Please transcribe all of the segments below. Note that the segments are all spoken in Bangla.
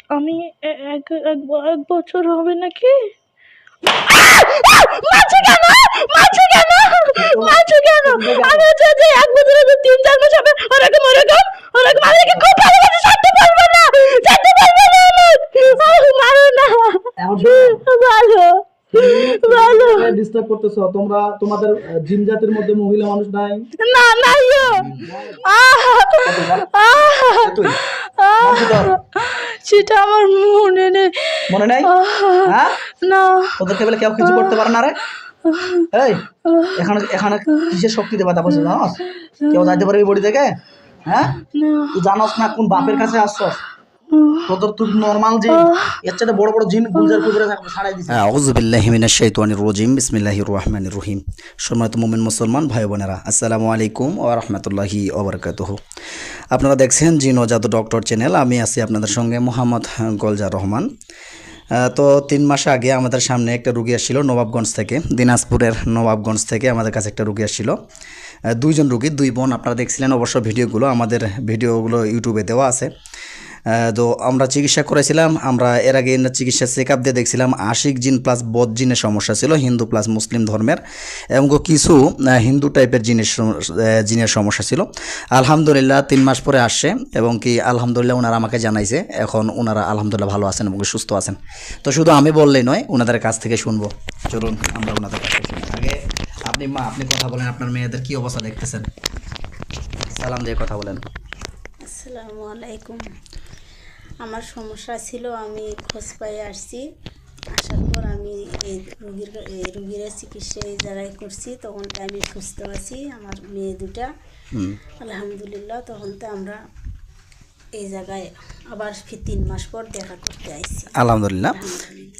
আমি এক এক এক বছর হবে নাকি? মারছো কেন? মারছো কেন? মারছো কেন? আমি হচ্ছে যে 1 বছর 3-4 মাস হবে ওরকম আমি কি খুব ভালোবাসি, ছাড়তে পারবো না মারো না। ভালো ভালো ডিস্টার্ব করতেছো তোমরা, তোমাদের জিন জাতির মধ্যে মহিলা মানুষ নাই? না নাইও। সেটা আমার মনে নেই। মনে নাই? হ্যাঁ না ওদেরকে বলে কেউ কিছু করতে পারে না রে। এই এখানে এখানে কিসের শক্তিতে বাধা পড়ছে জানোস? কেউ যাইতে পারবি বডি থেকে? হ্যাঁ তুই জানোস না কোন বাপের কাছে আসছস? তোদের তুই নরমাল জিন, এর চাইতে বড় বড় জিন গুলজার কুবরে ছাড়াই দিছে। আউযু বিল্লাহি মিনাশ শাইতানির রাজিম, বিসমিল্লাহির রহমানির রহিম। সম্মানিত মুমিন মুসলমান ভাই বোনেরা, আসসালামু আলাইকুম ওয়া রাহমাতুল্লাহি ওয়া বারাকাতুহু। আপনারা দেখছেন জিন ও জাদু ডক্টর চ্যানেল। আমি আছি আপনাদের সঙ্গে মোহাম্মদ গোলজার রহমান। তো 3 মাস আগে আমাদের সামনে একটা রুগী আসছিল নবাবগঞ্জ থেকে, দিনাজপুরের নবাবগঞ্জ থেকে আমাদের কাছে একটা রুগী আসছিল। 2 জন রুগী, 2 বোন। আপনারা দেখছিলেন অবশ্য ভিডিওগুলো, আমাদের ভিডিওগুলো ইউটিউবে দেওয়া আছে। তো আমরা চিকিৎসা করেছিলাম। আমরা এর আগে চিকিৎসা চেক আপ দিয়ে দেখছিলাম আশিক জিন প্লাস বদ জিনের সমস্যা ছিল, হিন্দু প্লাস মুসলিম ধর্মের, এবং কিছু হিন্দু টাইপের জিনের সমস্যা ছিল। আলহামদুলিল্লাহ 3 মাস পরে আসছে এবং আলহামদুলিল্লাহ ওনারা আমাকে জানাইছে এখন ওনারা আলহামদুলিল্লাহ ভালো আছেন এবং সুস্থ আছেন। তো শুধু আমি বললেই নয়, ওনাদের কাছ থেকে শুনবো। চলুন আমরা ওনাদের কাছ থেকে শুনি। আগে আপনি কথা বলেন, আপনার মেয়েদের কি অবস্থা দেখতেছেন? সালাম দিয়ে কথা বলেন। আসসালামু আলাইকুম। আমার সমস্যা ছিল, আমি খোঁজ পাই আসছি। আসার পর আমি এই রুগীর চিকিৎসা এই জায়গায় করছি। তখন আমি সুস্থ আছি, আমার মেয়ে দুটা আলহামদুলিল্লাহ। তখন তো আমরা এই জায়গায় আবার 3 মাস পর দেখা করতে আইছি। আলহামদুলিল্লাহ,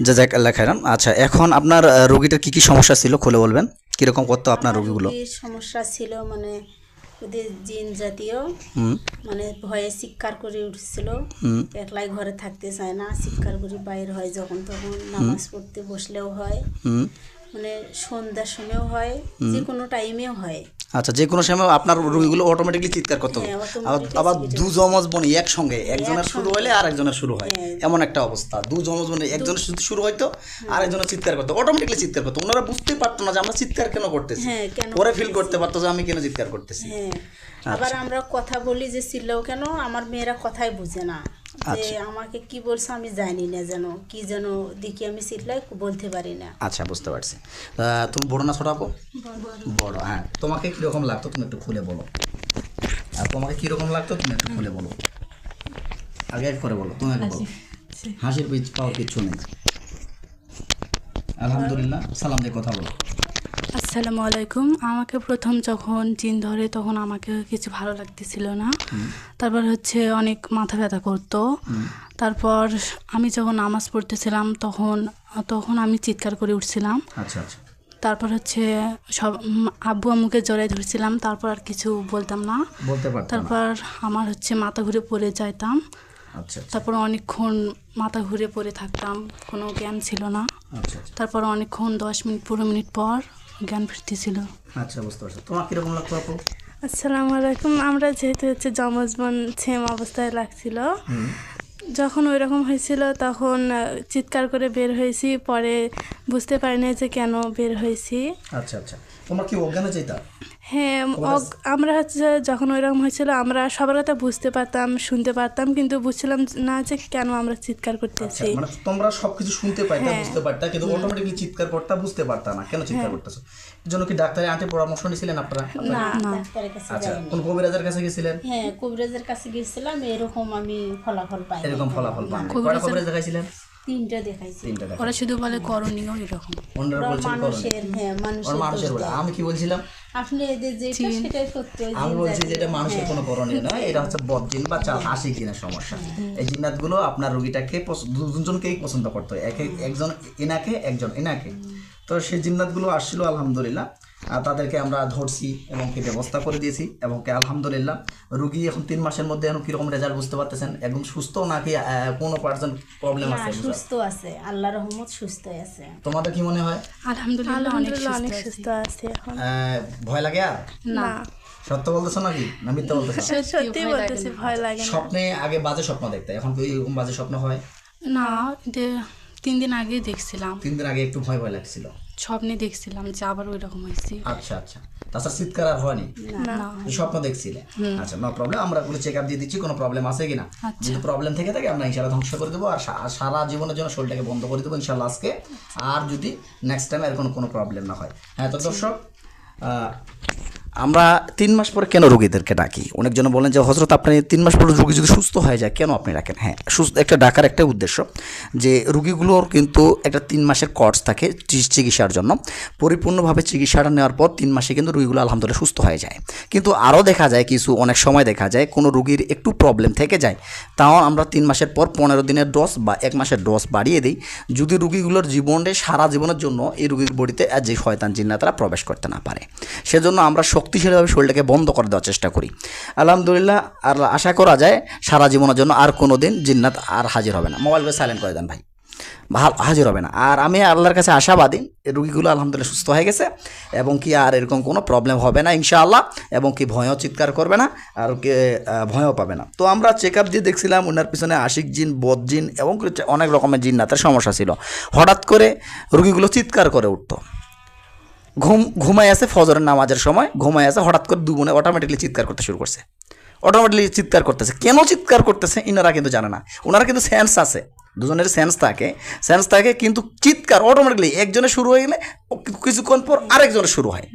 জাযাকাল্লাহ খাইরান। আচ্ছা, এখন আপনার রোগীটার কি সমস্যা ছিল খুলে বলবেন? কিরকম করতো আপনার রোগীগুলো? সমস্যা ছিল মানে ওদের জিন জাতীয়, মানে ভয়ে চিৎকার করে উঠছিল, একলাই ঘরে থাকতে চায় না, চিৎকার করে বাইর হয় যখন তখন, নামাজ পড়তে বসলেও হয়, মানে সন্ধ্যার সময়ও হয়, যে কোনো টাইমেও হয়। আচ্ছা, যে কোনো সময় আপনার রোগীগুলো অটোমেটিকলি চিৎকার করতো? আবার 2 যমজ বোন একসঙ্গে, একজনের শুরু হলে আর একজনের শুরু হয়, এমন একটা অবস্থা। 2 যমজ বোন একজনের শুরু হয়তো আর একজনের চিৎকার করতো, অটোমেটিকলি চিৎকার করতো। ওনারা বুঝতেই পারতো না যে আমরা চিৎকার কেন করতেছি, পরে ফিল করতে পারতো যে আমি কেন চিৎকার করতেছি। আবার আমরা কথা বলি যে চিল্লাও কেন, আমার মেয়েরা কথাই বুঝে না, যে আমাকে কি বলছে আমি জানি না, যেন কি যেন দেখি আমি চিল্লাই বলতে পারি না। আচ্ছা, বুঝতে পারছি। তুমি বড় না ছোট আপু? বড়। হ্যাঁ, তোমাকে কিরকম লাগতো তুমি একটু খুলে বলো। আর তোমাকে কিরকম লাগতো তুমি একটু খুলে বলো। আগে এক করে বলো, তুমি আগে বলো। হাসির বীজ পাওয়ার কিছু নেই। আলহামদুলিল্লাহ, সালাম দিয়ে কথা বলো। আসসালামু আলাইকুম। আমাকে প্রথম যখন জিন ধরে তখন আমাকে কিছু ভালো লাগতেছিল না। তারপর হচ্ছে অনেক মাথা ব্যথা করতো। তারপর আমি যখন নামাজ পড়তেছিলাম তখন আমি চিৎকার করে উঠছিলাম। আচ্ছা আচ্ছা। তারপর হচ্ছে সব আব্বু আম্মুকে জড়াই ধরছিলাম, তারপর আর কিছু বলতাম না, বলতে পারতাম না। তারপর আমার হচ্ছে মাথা ঘুরে পড়ে যাইতাম। আচ্ছা। তারপর অনেকক্ষণ মাথা ঘুরে পড়ে থাকতাম, কোনো জ্ঞান ছিল না। আচ্ছা। তারপর অনেকক্ষণ 10 মিনিট 15 মিনিট পর জ্ঞান ফিরতেছিল। আচ্ছা, বুঝতে পারছি। তোমার কিরকম লাগতো আপু? আসসালামু আলাইকুম। আমরা যেহেতু হচ্ছে যমজ বোন, সেম অবস্থায় লাগছিল। যখন ওই রকম হয়েছিল তখন চিৎকার করে বের হয়েছি, পরে বুঝতে পারি না যে কেন বের হয়েছি। আচ্ছা আচ্ছা। তোমরা কি অজ্ঞানে চাইতা? হ্যাঁ, আমরা হচ্ছে যখন ওই রকম হয়েছিল আমরা সবার কথা বুঝতে পারতাম, শুনতে পারতাম, কিন্তু বুঝছিলাম না যে কেন আমরা চিৎকার করতেছি। মানে তোমরা সবকিছু শুনতে পাইতা, বুঝতে পারতা, কিন্তু অটোমেটিকলি চিৎকার করতে বুঝতে পারতা না কেন চিৎকার করতেছো। এর জন্য কি ডাক্তারের আন্টি পরামর্শ নিয়েছিলেন আপনারা? না, ডাক্তারের কাছে আচ্ছা, যাইনি। কোন কবিরাজের কাছে গেছিলেন? হ্যাঁ, কবিরাজের কাছে গেছিলাম, এরকম আমি ফলাফল পাই। এরকম ফলাফল পান? কয়টা কবিরাজ দেখাইছিলেন? 3টা দেখাইছি। 3টা দেখাইছেন। ওরা শুধু বলে করণীয় এরকম। ওনারা বলছেন মানুষের, হ্যাঁ মানুষের বলে। আমি কি বলছিলাম? আপনি এদের যেটা সেটাই সত্য। আমি বলছি যে এটা মানুষের কোনো করণীয় নয়, এটা হচ্ছে বদ জিন বা আশিক জিনের সমস্যা। এই জিন্নাতগুলো আপনার রোগীটাকে দুজনকেই পছন্দ করতো, একজন এনাকে একজন এনাকে। তো সেই জিন্নাতগুলো আসছিল আলহামদুলিল্লাহ, তাদেরকে আমরা ধরছি এবং ব্যবস্থা করে দিয়েছি এবং আলহামদুলিল্লাহ রুগী এখন 3 মাসের মধ্যে এখন কিরকম রেজাল্ট বুঝতে পারতেছেন? একদম সুস্থ নাকি কোনো পার্সেন্ট প্রবলেম আছে? সুস্থ আছে, আল্লাহর রহমত সুস্থ আছে। তোমাদের কি মনে হয়? আলহামদুলিল্লাহ অনেক অনেক সুস্থ সুস্থ আছে এখন। ভয় লাগে আর না। সত্য বলতেছো নাকি না মিথ্যা বলতেছো? সত্যি বলতেছি, ভয় লাগে না। স্বপ্নে আগে বাজে স্বপ্ন দেখতে, এখন কি এরকম বাজে স্বপ্ন হয়? না, 3 দিন আগে দেখছিলাম, 3 দিন আগে একটু ভয় ভয় লাগছিল। স্বপ্নে দেখছিলাম যে আবার ওই রকম হয়েছে। আচ্ছা আচ্ছা, তাছাড়া চিৎকার আর হয়নি? না। এই স্বপ্ন দেখছিলে? আচ্ছা, নো প্রবলেম, আমরা কোনো চেক আপ দিয়ে দিচ্ছি, কোনো প্রবলেম আছে কিনা। যদি প্রবলেম থেকে থাকে আমরা ইনশাল্লাহ ধ্বংস করে দেবো, আর সারা জীবনের জন্য শরীরটাকে বন্ধ করে দেবো ইনশাল্লাহ আজকে, আর যদি নেক্সট টাইম এরকম কোনো প্রবলেম না হয়। হ্যাঁ, তো দর্শক, আমরা 3 মাস পরে কেন রোগীদেরকে ডাকি? অনেকজন বলেন যে হযরত আপনি 3 মাস পরে রোগী যদি সুস্থ হয়ে যায় কেন আপনি ডাকেন? হ্যাঁ, সুস্থ একটা ডাকার একটা উদ্দেশ্য যে রোগীগুলোর কিন্তু একটা 3 মাসের কোর্স থাকে চিকিৎসার জন্য। পরিপূর্ণভাবে চিকিৎসাটা নেওয়ার পর 3 মাসে কিন্তু রোগীগুলো আলহামদুলিল্লাহ সুস্থ হয়ে যায়। কিন্তু আরও দেখা যায় কিছু অনেক সময় দেখা যায় কোনো রোগীর একটু প্রবলেম থেকে যায়, তাও আমরা 3 মাসের পর 15 দিনের ডোজ বা 1 মাসের ডোজ বাড়িয়ে দিই, যদি রোগীগুলোর জীবনে সারা জীবনের জন্য এই রোগীর বডিতে যে শয়তান জিন্নাতরা প্রবেশ করতে না পারে। সেজন্য আমরা শক্তিশালীভাবে শরীরটাকে বন্ধ করে দেওয়ার চেষ্টা করি। আলহামদুলিল্লাহ, আর আশা করা যায় সারা জীবনের জন্য আর কোনো দিন জিন্নাত আর হাজির হবে না। মোবাইলকে সাইলেন্ট করে দেন ভাই, হাজির হবে না। আর আমি আল্লাহর কাছে আশাবাদী রোগীগুলো আলহামদুলিল্লাহ সুস্থ হয়ে গেছে, এবং কি আর এরকম কোনো প্রবলেম হবে না ইনশাআল্লাহ, এবং কি ভয়ও চিৎকার করবে না, আর কি ভয়ও পাবে না। তো আমরা চেক আপ দিয়ে দেখছিলাম ওনার পিছনে আশিক জিন, বদ জিন এবং অনেক রকমের জিন্নাতের সমস্যা ছিল। হঠাৎ করে রোগীগুলো চিৎকার করে উঠতো, ঘুমায় আছে, ফজরের নামাজের সময় ঘুমায় আছে, হঠাৎ করে দুবনে অটোমেটিকলি চিৎকার করতে শুরু করছে, অটোমেটিকলি চিৎকার করতেছে। কেন চিৎকার করতেছে ইনারা কিন্তু জানে না, ওনারা কিন্তু সেন্স আছে, দুজনের সেন্স থাকে, কিন্তু চিৎকার অটোমেটিকলি একজনের শুরু হয়ে গেলে কিছুক্ষণ পর আরেকজনের শুরু হয়,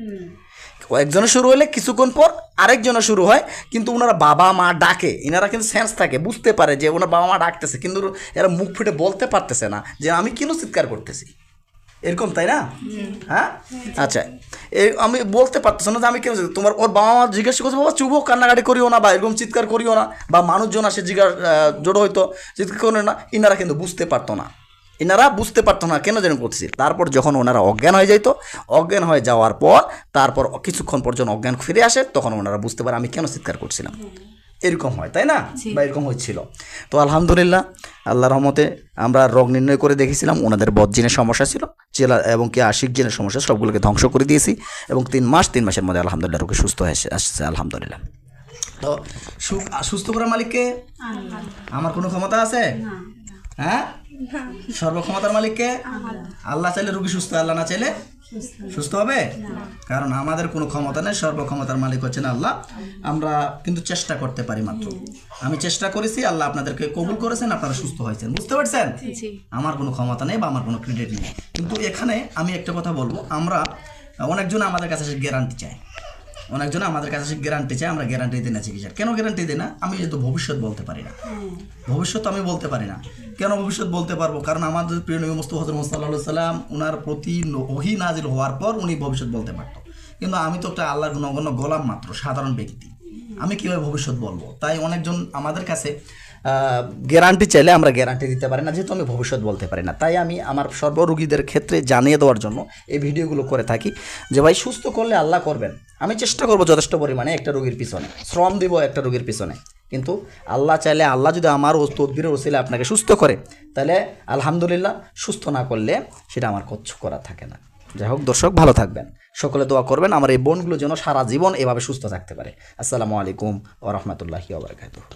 একজনের শুরু হলে কিছুক্ষণ পর আরেকজনের শুরু হয়। কিন্তু ওনারা বাবা মা ডাকে, এনারা কিন্তু সেন্স থাকে, বুঝতে পারে যে ওনার বাবা মা ডাকতেছে, কিন্তু এরা মুখ ফুটে বলতে পারতেছে না যে আমি কেন চিৎকার করতেছি, এরকম, তাই না? হ্যাঁ, আচ্ছা, আমি বলতে পারতেছ না যে আমি কেন, তোমার ওর বাবা মা জিজ্ঞাসা করছে বাবা চুবো, কান্নাকাটি করিও না, বা এরকম চিৎকার করিও না, বা মানুষজন আসে জড়ো হইতো, চিৎকার করিও না, ইনারা কিন্তু বুঝতে পারতো না, কেন যেন করতেছি। তারপর যখন ওনারা অজ্ঞান হয়ে যাইতো, অজ্ঞান হয়ে যাওয়ার পর তারপর কিছুক্ষণ পর্যন্ত অজ্ঞান ফিরে আসে, তখন ওনারা বুঝতে পারে আমি কেন চিৎকার করছিলাম। এরকম হয়, তাই না? বা এরকম হচ্ছিল। তো আলহামদুলিল্লাহ, আল্লাহর রহমতে আমরা রোগ নির্ণয় করে দেখেছিলাম ওনাদের বদজিনের সমস্যা ছিল, এবং কি আশিক জিনের সমস্যা, সবগুলোকে ধ্বংস করে দিয়েছি, এবং 3 মাসের মধ্যে আলহামদুলিল্লাহ রোগী সুস্থ হয়ে আসছে আলহামদুলিল্লাহ। তো সুস্থ করার মালিককে আমার কোনো ক্ষমতা আছে? হ্যাঁ, সর্বক্ষমতার মালিককে আল্লাহ চাইলে রোগী সুস্থ, আল্লাহ না চাইলে সুস্থ হবে? কারণ আমাদের কোনো ক্ষমতা নেই, সর্বক্ষমতার মালিক হচ্ছেন আল্লাহ। আমরা কিন্তু চেষ্টা করতে পারি মাত্র। আমি চেষ্টা করেছি, আল্লাহ আপনাদেরকে কবুল করেছেন, আপনারা সুস্থ হয়েছেন, বুঝতে পারছেন? আমার কোনো ক্ষমতা নেই বা আমার কোনো ক্রেডিট নেই। কিন্তু এখানে আমি একটা কথা বলবো, আমরা অনেকজন আমাদের কাছে গ্যারান্টি চাই, আমরা গ্যারান্টি দিই না চিকিৎসার। কেন গ্যারান্টি দিই না? আমি যেহেতু ভবিষ্যৎ বলতে পারি না, কেন ভবিষ্যৎ বলতে পারবো? কারণ আমাদের প্রিয় নবী মুস্তাফা হযরত মুহাম্মদ সাল্লাল্লাহু আলাইহি সাল্লাম ওনার প্রতি ওহী নাজিল হওয়ার পর উনি ভবিষ্যৎ বলতে পারতো, কিন্তু আমি তো একটা আল্লাহর নগণ্য গোলাম মাত্র, সাধারণ ব্যক্তি, আমি কীভাবে ভবিষ্যৎ বলবো? তাই অনেকজন আমাদের কাছে গ্যারান্টি চাইলে আমরা গ্যারান্টি দিতে পারি না, যেহেতু আমি ভবিষ্যৎ বলতে পারি না। তাই আমি আমার সর্বরোগীদের ক্ষেত্রে জানিয়ে দেওয়ার জন্য এই ভিডিওগুলো করে থাকি যে ভাই সুস্থ করলে আল্লাহ করবেন। আমি চেষ্টা করবো যথেষ্ট পরিমাণে একটা রোগীর পিছনে শ্রম দিব, একটা রোগীর পিছনে, কিন্তু আল্লাহ চাইলে, আল্লাহ যদি আমার তদবিরের ওসিলে আপনাকে সুস্থ করে, তাহলে আলহামদুলিল্লাহ, সুস্থ না করলে সেটা আমার কিচ্ছু করার থাকে না। যাই হোক দর্শক, ভালো থাকবেন, সকলে দোয়া করবেন আমার এই বোনগুলো যেন সারা জীবন এভাবে সুস্থ থাকতে পারে। আসসালামু আলাইকুম ওয়া রাহমাতুল্লাহি ওয়া বারাকাতুহু।